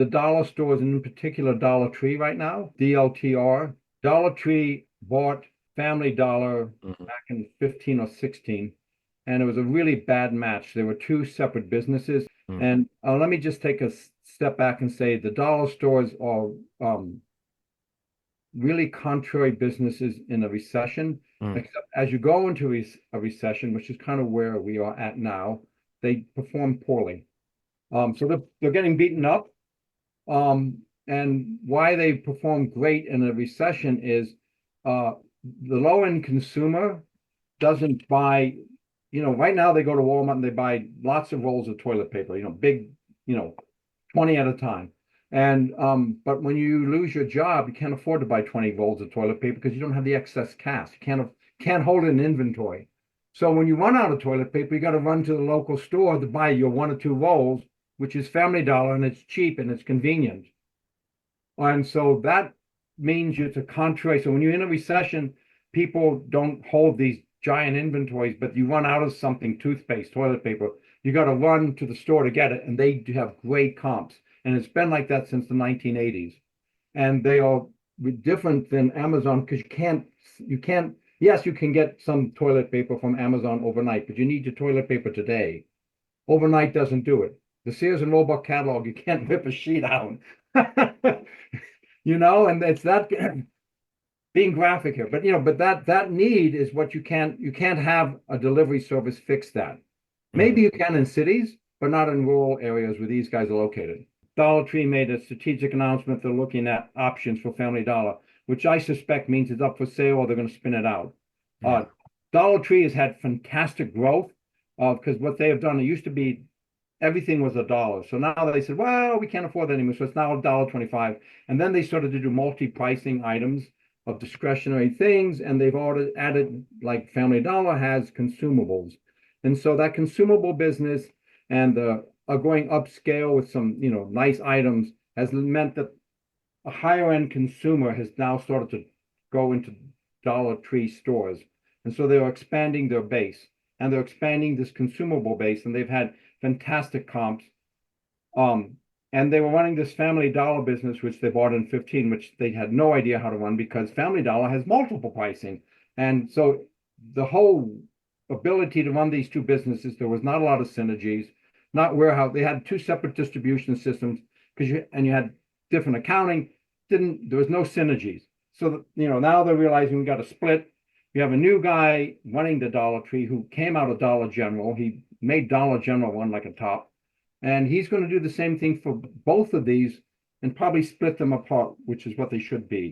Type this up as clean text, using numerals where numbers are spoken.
the dollar stores, and in particular Dollar Tree right now, DLTR. Dollar Tree bought Family Dollar back in 15 or 16, and it was a really bad match. There were two separate businesses. And let me just take a step back and say the dollar stores are really contrary businesses in a recession. Except as you go into a recession, which is kind of where we are at now, they perform poorly. So they're getting beaten up. And why they perform great in a recession is the low-end consumer doesn't buy, right now they go to Walmart and they buy lots of rolls of toilet paper, big, 20 at a time. And but when you lose your job, you can't afford to buy 20 rolls of toilet paper because you don't have the excess cash. You can't hold it in inventory. So when you run out of toilet paper, you got to run to the local store to buy your 1 or 2 rolls, which is Family Dollar, and it's cheap and it's convenient. And so that means it's a contrary. So when you're in a recession, people don't hold these giant inventories, but you run out of something, toothpaste, toilet paper, you got to run to the store to get it. And they do have great comps. And it's been like that since the 1980s. And they are different than Amazon because yes, you can get some toilet paper from Amazon overnight, but you need your toilet paper today. Overnight doesn't do it. The Sears and Roebuck catalog, you can't rip a sheet out. And it's that being graphic here, but that need is what you can't have a delivery service fix that. Maybe you can in cities, but not in rural areas where these guys are located. Dollar Tree made a strategic announcement. They're looking at options for Family Dollar, which I suspect means it's up for sale or they're going to spin it out. Dollar Tree has had fantastic growth because what they have done, it used to be everything was $1. So now they said, well, we can't afford that anymore. So it's now $1.25. And then they started to do multi-pricing items of discretionary things. And they've added, like Family Dollar has, consumables. And so that consumable business and are going upscale with some, nice items has meant that a higher end consumer has now started to go into Dollar Tree stores. And so they're expanding their base and they're expanding this consumable base, and they've had fantastic comps. And they were running this Family Dollar business, which they bought in 15, which they had no idea how to run because Family Dollar has multiple pricing. And so the whole ability to run these two businesses, there was not a lot of synergies, not warehouse. They had two separate distribution systems you had different accounting. There was no synergies. So, now they're realizing we got to split. We have a new guy running the Dollar Tree who came out of Dollar General. He made Dollar General run like a top. And he's going to do the same thing for both of these and probably split them apart, which is what they should be.